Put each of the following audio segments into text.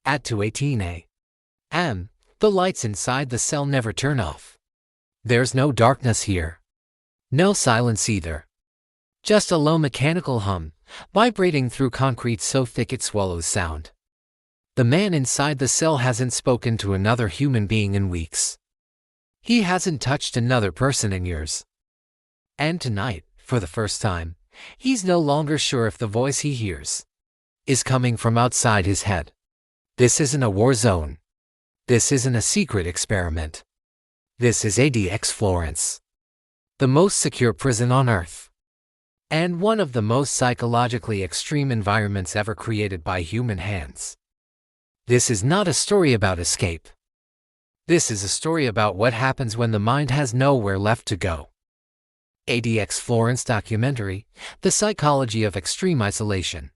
At 2:18 a.m., the lights inside the cell never turn off. There's no darkness here. No silence either. Just a low mechanical hum, vibrating through concrete so thick it swallows sound. The man inside the cell hasn't spoken to another human being in weeks. He hasn't touched another person in years. And tonight, for the first time, he's no longer sure if the voice he hears is coming from outside his head. This isn't a war zone. This isn't a secret experiment. This is ADX Florence, the most secure prison on Earth, and one of the most psychologically extreme environments ever created by human hands. This is not a story about escape. This is a story about what happens when the mind has nowhere left to go. ADX Florence documentary, The Psychology of Extreme Isolation.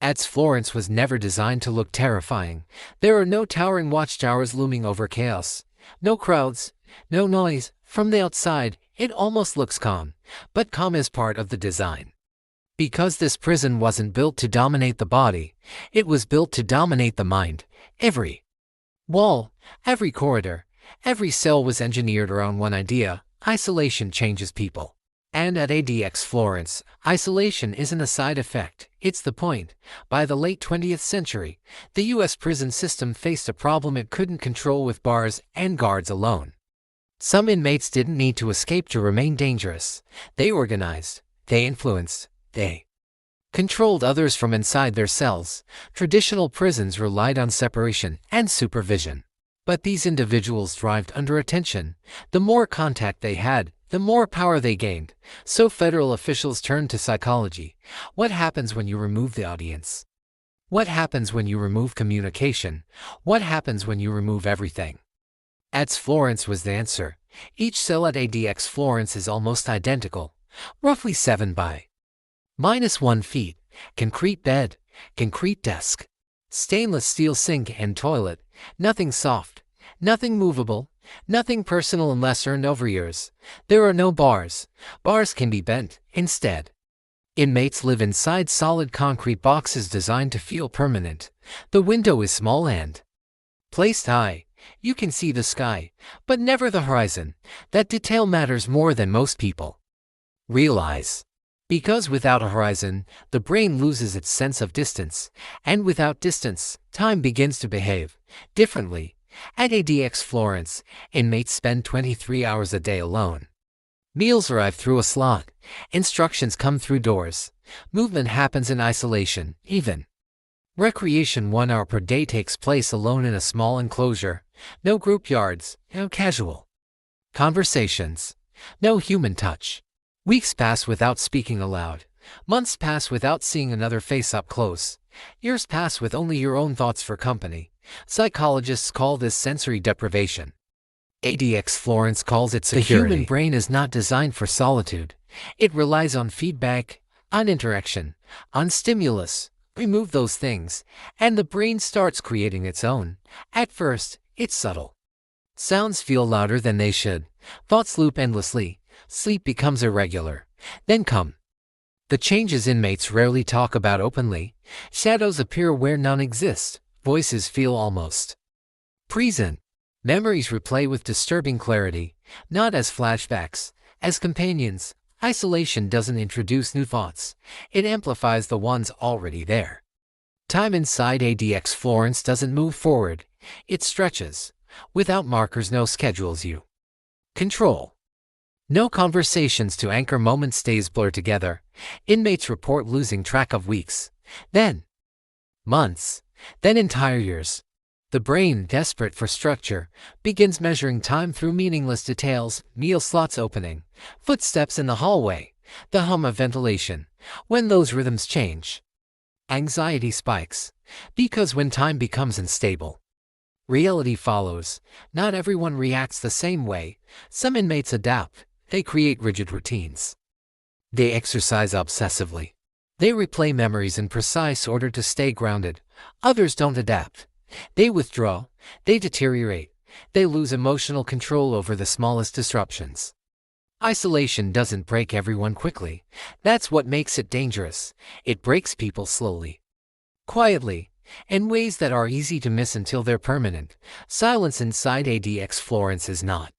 ADX Florence was never designed to look terrifying. There are no towering watchtowers looming over chaos, no crowds, no noise. From the outside, it almost looks calm, but calm is part of the design. Because this prison wasn't built to dominate the body, it was built to dominate the mind. Every wall, every corridor, every cell was engineered around one idea: isolation changes people. And at ADX Florence, isolation isn't a side effect, it's the point. By the late 20th century, the U.S. prison system faced a problem it couldn't control with bars and guards alone. Some inmates didn't need to escape to remain dangerous. They organized, they influenced, they controlled others from inside their cells. Traditional prisons relied on separation and supervision. But these individuals thrived under attention. The more contact they had, the more power they gained. So federal officials turned to psychology. What happens when you remove the audience? What happens when you remove communication? What happens when you remove everything? ADX Florence was the answer. Each cell at ADX Florence is almost identical, roughly 7 by -1 feet, concrete bed, concrete desk, stainless steel sink and toilet, nothing soft, nothing movable, nothing personal unless earned over years. There are no bars. Bars can be bent. Instead, inmates live inside solid concrete boxes designed to feel permanent. The window is small and placed high. You can see the sky, but never the horizon. That detail matters more than most people realize. Because without a horizon, the brain loses its sense of distance, and without distance, time begins to behave differently. At ADX Florence, inmates spend 23 hours a day alone. Meals arrive through a slot. Instructions come through doors. Movement happens in isolation. Even recreation 1 hour per day takes place alone in a small enclosure. No group yards, no casual conversations, no human touch. Weeks pass without speaking aloud. Months pass without seeing another face up close. Years pass with only your own thoughts for company. Psychologists call this sensory deprivation. ADX Florence calls it security. The human brain is not designed for solitude. It relies on feedback, on interaction, on stimulus. Remove those things, and the brain starts creating its own. At first, it's subtle. Sounds feel louder than they should. Thoughts loop endlessly. Sleep becomes irregular. Then come the changes inmates rarely talk about openly. Shadows appear where none exist. Voices feel almost present. Memories replay with disturbing clarity, not as flashbacks, as companions. Isolation doesn't introduce new thoughts. It amplifies the ones already there. Time inside ADX Florence doesn't move forward. It stretches. Without markers, no schedules you control. No conversations to anchor moments, days blur together. Inmates report losing track of weeks, then months, then entire years. The brain, desperate for structure, begins measuring time through meaningless details: meal slots opening, footsteps in the hallway, the hum of ventilation. When those rhythms change, anxiety spikes, because when time becomes unstable, reality follows. Not everyone reacts the same way. Some inmates adapt. They create rigid routines. They exercise obsessively. They replay memories in precise order to stay grounded. Others don't adapt. They withdraw. They deteriorate. They lose emotional control over the smallest disruptions. Isolation doesn't break everyone quickly. That's what makes it dangerous. It breaks people slowly, quietly. in ways that are easy to miss until they're permanent. Silence inside ADX Florence is not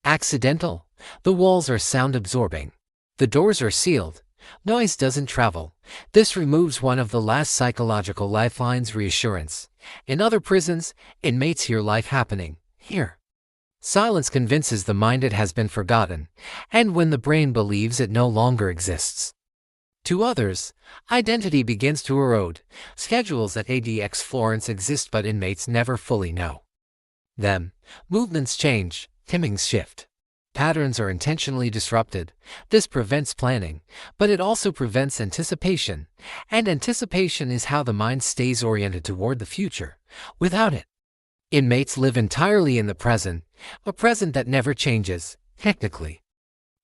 accidental. The walls are sound-absorbing. The doors are sealed. Noise doesn't travel. This removes one of the last psychological lifelines: reassurance. In other prisons, inmates hear life happening. Here, silence convinces the mind it has been forgotten, and when the brain believes it no longer exists. To others, identity begins to erode. Schedules at ADX Florence exist, but inmates never fully know them. Movements change, timings shift. Patterns are intentionally disrupted. This prevents planning, but it also prevents anticipation. And anticipation is how the mind stays oriented toward the future. Without it, inmates live entirely in the present, a present that never changes, technically.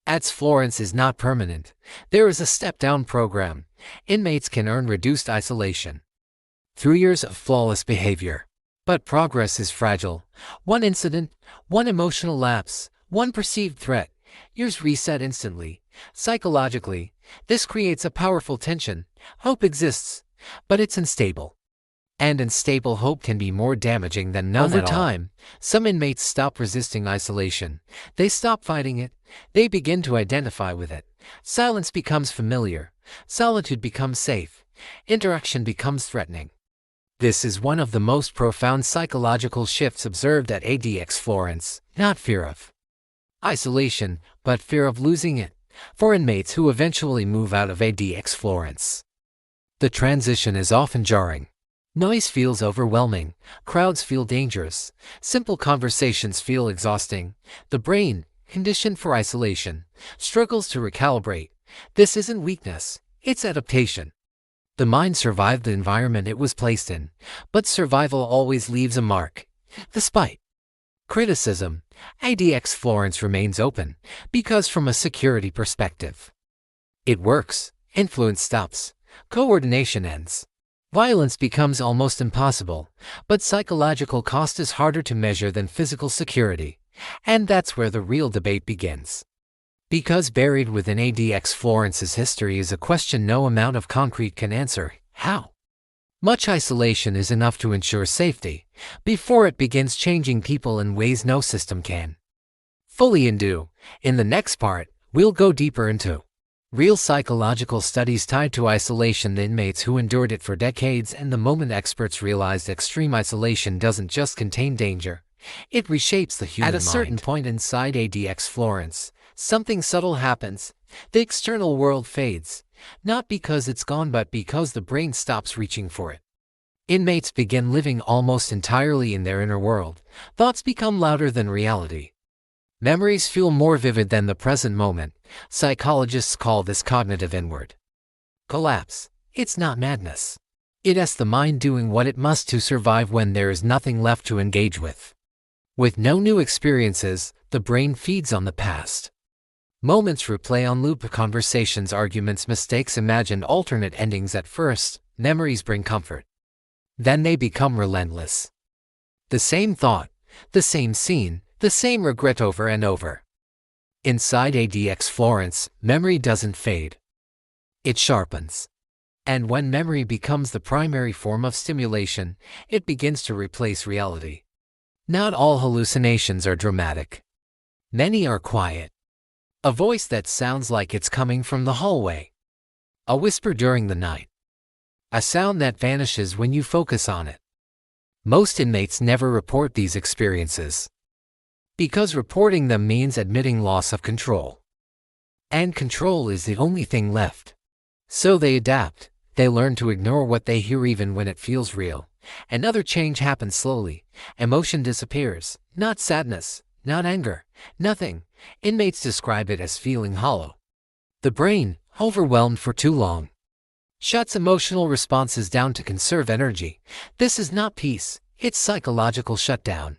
ADX Florence is not permanent. There is a step-down program. Inmates can earn reduced isolation through years of flawless behavior. But progress is fragile. One incident, one emotional lapse, one perceived threat, years reset instantly. Psychologically, this creates a powerful tension. Hope exists, but it's unstable. And unstable hope can be more damaging than none at all. Over time, some inmates stop resisting isolation. They stop fighting it. They begin to identify with it. Silence becomes familiar. Solitude becomes safe. Interaction becomes threatening. This is one of the most profound psychological shifts observed at ADX Florence. Not fear of isolation, but fear of losing it, for inmates who eventually move out of ADX Florence. The transition is often jarring. Noise feels overwhelming, crowds feel dangerous, simple conversations feel exhausting. The brain, conditioned for isolation, struggles to recalibrate. This isn't weakness, it's adaptation. The mind survived the environment it was placed in, but survival always leaves a mark. Despite criticism, ADX Florence remains open, because from a security perspective, it works. Influence stops, coordination ends. Violence becomes almost impossible, but psychological cost is harder to measure than physical security. And that's where the real debate begins. Because buried within ADX Florence's history is a question no amount of concrete can answer: how much isolation is enough to ensure safety, before it begins changing people in ways no system can fully undo. In the next part, we'll go deeper into real psychological studies tied to isolation, the inmates who endured it for decades, and the moment experts realized extreme isolation doesn't just contain danger, it reshapes the human mind. At a certain point inside ADX Florence, something subtle happens. The external world fades, not because it's gone, but because the brain stops reaching for it. Inmates begin living almost entirely in their inner world. Thoughts become louder than reality. Memories feel more vivid than the present moment. Psychologists call this cognitive inward collapse. It's not madness. It's the mind doing what it must to survive when there is nothing left to engage with. With no new experiences, the brain feeds on the past. Moments replay on loop: conversations, arguments, mistakes, imagined alternate endings. At first, memories bring comfort. Then they become relentless. The same thought, the same scene, the same regret over and over. Inside ADX Florence, memory doesn't fade. It sharpens. And when memory becomes the primary form of stimulation, it begins to replace reality. Not all hallucinations are dramatic. Many are quiet. A voice that sounds like it's coming from the hallway. A whisper during the night. A sound that vanishes when you focus on it. Most inmates never report these experiences, because reporting them means admitting loss of control. And control is the only thing left. So they adapt. They learn to ignore what they hear even when it feels real. Another change happens slowly. Emotion disappears. Not sadness, not anger, nothing. Inmates describe it as feeling hollow. The brain, overwhelmed for too long, shuts emotional responses down to conserve energy. This is not peace, it's psychological shutdown.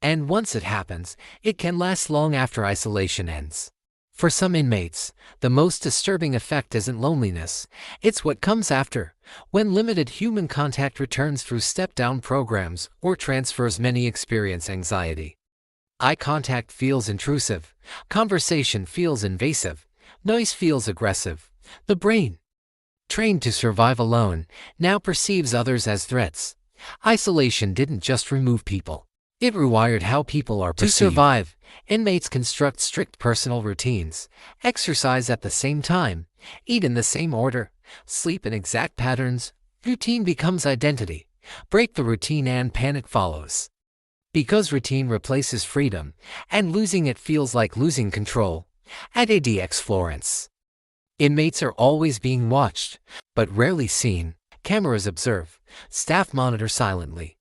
And once it happens, it can last long after isolation ends. For some inmates, the most disturbing effect isn't loneliness, it's what comes after, when limited human contact returns through step-down programs or transfers. Many experience anxiety. Eye contact feels intrusive, conversation feels invasive, noise feels aggressive. The brain trained to survive alone, now perceives others as threats. Isolation didn't just remove people. It rewired how people are perceived. To survive, inmates construct strict personal routines, exercise at the same time, eat in the same order, sleep in exact patterns. Routine becomes identity. Break the routine and panic follows. Because routine replaces freedom, and losing it feels like losing control. At ADX Florence, inmates are always being watched, but rarely seen. Cameras observe, staff monitor silently.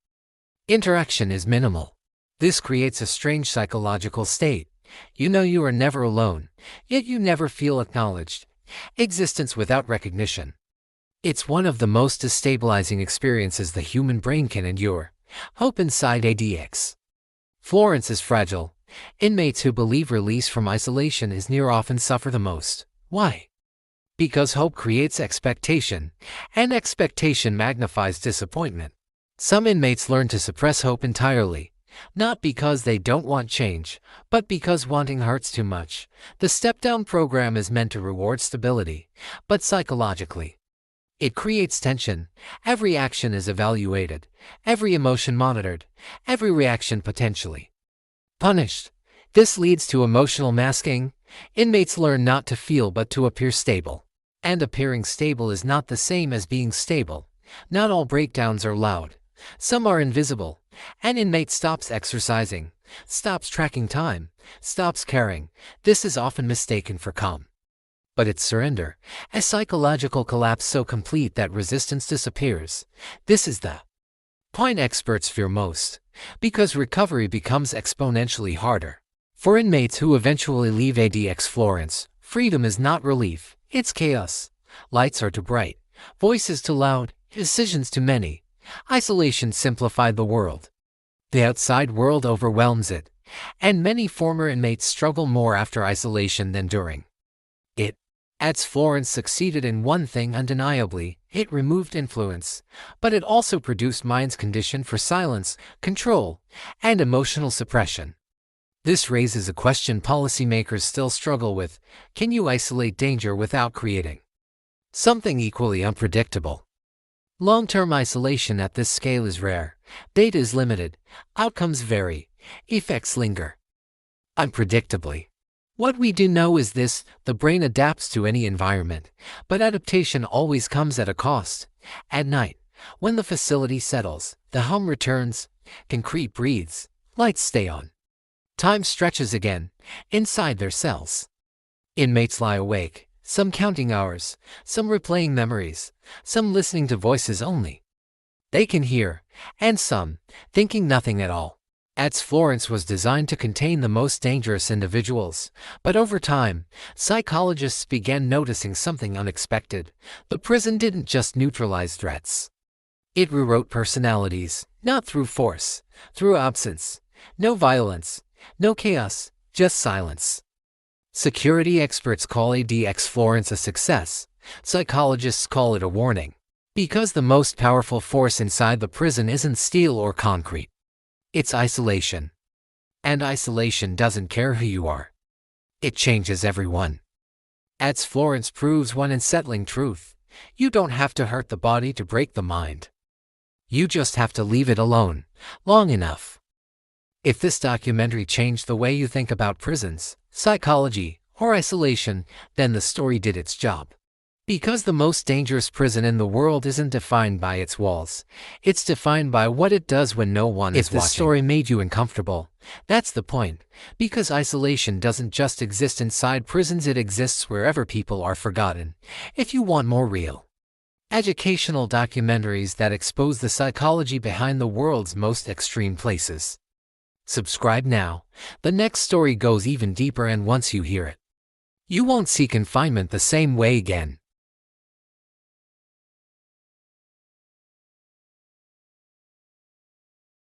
Interaction is minimal. This creates a strange psychological state. You know you are never alone, yet you never feel acknowledged. Existence without recognition. It's one of the most destabilizing experiences the human brain can endure. Hope inside ADX Florence is fragile. Inmates who believe release from isolation is near often suffer the most. Why? Because hope creates expectation, and expectation magnifies disappointment. Some inmates learn to suppress hope entirely, not because they don't want change, but because wanting hurts too much. The step-down program is meant to reward stability, but psychologically, it creates tension. Every action is evaluated, every emotion monitored, every reaction potentially punished. This leads to emotional masking. Inmates learn not to feel but to appear stable. And appearing stable is not the same as being stable. Not all breakdowns are loud. Some are invisible. An inmate stops exercising, stops tracking time, stops caring. This is often mistaken for calm. But it's surrender, a psychological collapse so complete that resistance disappears. This is the point experts fear most, because recovery becomes exponentially harder. For inmates who eventually leave ADX Florence, freedom is not relief, it's chaos. Lights are too bright, voices too loud, decisions too many. Isolation simplified the world. The outside world overwhelms it, and many former inmates struggle more after isolation than during it. ADX Florence succeeded in one thing undeniably: it removed influence, but it also produced minds conditioned for silence, control, and emotional suppression. This raises a question policymakers still struggle with: can you isolate danger without creating something equally unpredictable? Long-term isolation at this scale is rare. Data is limited. Outcomes vary. Effects linger unpredictably. What we do know is this: the brain adapts to any environment, but adaptation always comes at a cost. At night, when the facility settles, the hum returns, concrete breathes, lights stay on. Time stretches again, inside their cells. Inmates lie awake, some counting hours, some replaying memories, some listening to voices only they can hear, and some thinking nothing at all. ADX Florence was designed to contain the most dangerous individuals, but over time, psychologists began noticing something unexpected. The prison didn't just neutralize threats. It rewrote personalities, not through force, through absence. No violence, no chaos, just silence. Security experts call ADX Florence a success. Psychologists call it a warning. Because the most powerful force inside the prison isn't steel or concrete. It's isolation. And isolation doesn't care who you are. It changes everyone. ADX Florence proves one unsettling truth: you don't have to hurt the body to break the mind. You just have to leave it alone, long enough. If this documentary changed the way you think about prisons, psychology, or isolation, then the story did its job. Because the most dangerous prison in the world isn't defined by its walls. It's defined by what it does when no one is watching. If the story made you uncomfortable, that's the point. Because isolation doesn't just exist inside prisons, it exists wherever people are forgotten. If you want more real, educational documentaries that expose the psychology behind the world's most extreme places, subscribe now. The next story goes even deeper, and once you hear it, you won't see confinement the same way again.